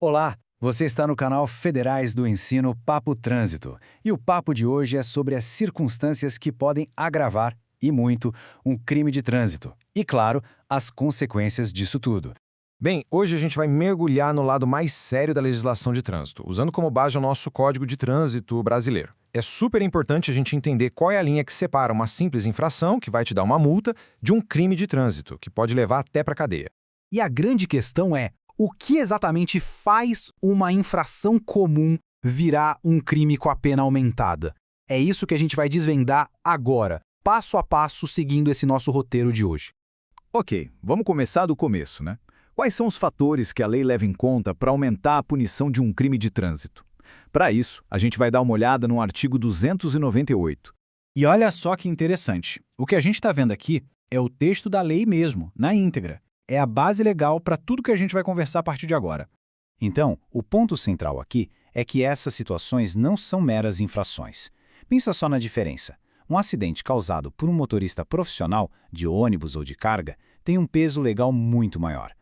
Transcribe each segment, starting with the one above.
Olá, você está no canal Federais do Ensino Papo Trânsito e o papo de hoje é sobre as circunstâncias que podem agravar, e muito, um crime de trânsito e, claro, as consequências disso tudo. Bem, hoje a gente vai mergulhar no lado mais sério da legislação de trânsito, usando como base o nosso Código de Trânsito brasileiro. É super importante a gente entender qual é a linha que separa uma simples infração, que vai te dar uma multa, de um crime de trânsito, que pode levar até para a cadeia. E a grande questão é, o que exatamente faz uma infração comum virar um crime com a pena aumentada? É isso que a gente vai desvendar agora, passo a passo, seguindo esse nosso roteiro de hoje. Ok, vamos começar do começo, né? Quais são os fatores que a lei leva em conta para aumentar a punição de um crime de trânsito? Para isso, a gente vai dar uma olhada no artigo 298. E olha só que interessante, o que a gente está vendo aqui é o texto da lei mesmo, na íntegra. É a base legal para tudo que a gente vai conversar a partir de agora. Então, o ponto central aqui é que essas situações não são meras infrações. Pensa só na diferença. Um acidente causado por um motorista profissional, de ônibus ou de carga, tem um peso legal muito maior.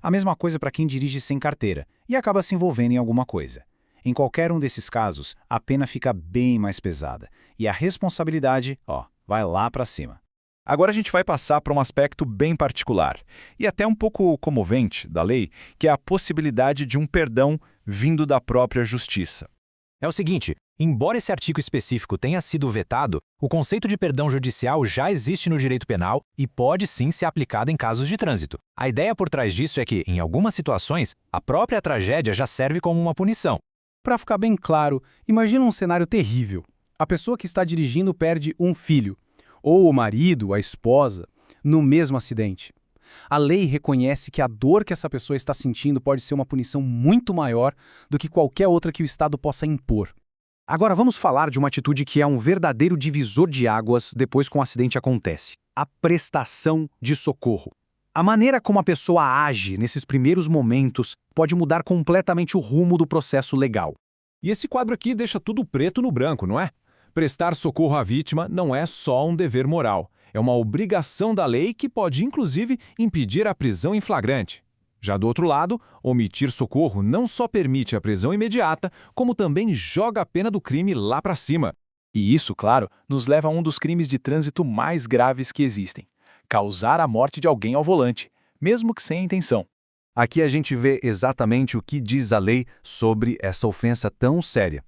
A mesma coisa para quem dirige sem carteira e acaba se envolvendo em alguma coisa. Em qualquer um desses casos, a pena fica bem mais pesada e a responsabilidade, vai lá para cima. Agora a gente vai passar para um aspecto bem particular e até um pouco comovente da lei, que é a possibilidade de um perdão vindo da própria justiça. É o seguinte, embora esse artigo específico tenha sido vetado, o conceito de perdão judicial já existe no direito penal e pode sim ser aplicado em casos de trânsito. A ideia por trás disso é que, em algumas situações, a própria tragédia já serve como uma punição. Para ficar bem claro, imagina um cenário terrível. A pessoa que está dirigindo perde um filho, ou o marido, a esposa, no mesmo acidente. A lei reconhece que a dor que essa pessoa está sentindo pode ser uma punição muito maior do que qualquer outra que o Estado possa impor. Agora vamos falar de uma atitude que é um verdadeiro divisor de águas depois que um acidente acontece: a prestação de socorro. A maneira como a pessoa age nesses primeiros momentos pode mudar completamente o rumo do processo legal. E esse quadro aqui deixa tudo preto no branco, não é? Prestar socorro à vítima não é só um dever moral. É uma obrigação da lei que pode, inclusive, impedir a prisão em flagrante. Já do outro lado, omitir socorro não só permite a prisão imediata, como também joga a pena do crime lá para cima. E isso, claro, nos leva a um dos crimes de trânsito mais graves que existem: causar a morte de alguém ao volante, mesmo que sem a intenção. Aqui a gente vê exatamente o que diz a lei sobre essa ofensa tão séria.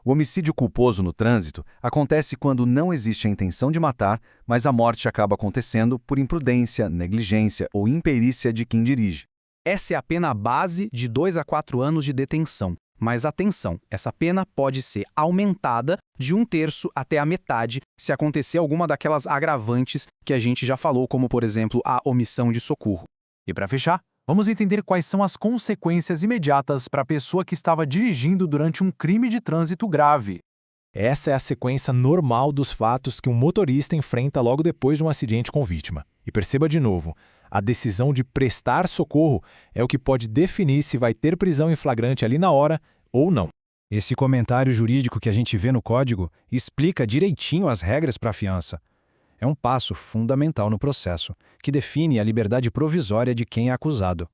O homicídio culposo no trânsito acontece quando não existe a intenção de matar, mas a morte acaba acontecendo por imprudência, negligência ou imperícia de quem dirige. Essa é a pena base de 2 a 4 anos de detenção. Mas atenção, essa pena pode ser aumentada de 1/3 até a metade se acontecer alguma daquelas agravantes que a gente já falou, como, por exemplo, a omissão de socorro. E para fechar, vamos entender quais são as consequências imediatas para a pessoa que estava dirigindo durante um crime de trânsito grave. Essa é a sequência normal dos fatos que um motorista enfrenta logo depois de um acidente com vítima. E perceba de novo, a decisão de prestar socorro é o que pode definir se vai ter prisão em flagrante ali na hora ou não. Esse comentário jurídico que a gente vê no código explica direitinho as regras para a fiança. É um passo fundamental no processo, que define a liberdade provisória de quem é acusado.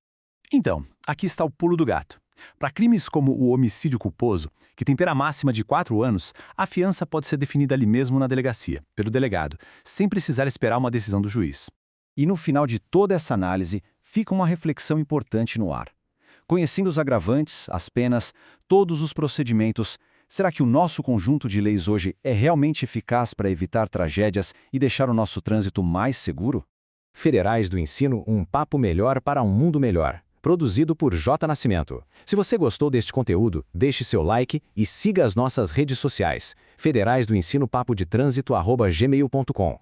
Então, aqui está o pulo do gato. Para crimes como o homicídio culposo, que tem pena máxima de 4 anos, a fiança pode ser definida ali mesmo na delegacia, pelo delegado, sem precisar esperar uma decisão do juiz. E no final de toda essa análise, fica uma reflexão importante no ar. Conhecendo os agravantes, as penas, todos os procedimentos, será que o nosso conjunto de leis hoje é realmente eficaz para evitar tragédias e deixar o nosso trânsito mais seguro? Federais do Ensino, um papo melhor para um mundo melhor. Produzido por J. Nascimento. Se você gostou deste conteúdo, deixe seu like e siga as nossas redes sociais. Federais do Ensino Papo de Trânsito @gmail.com.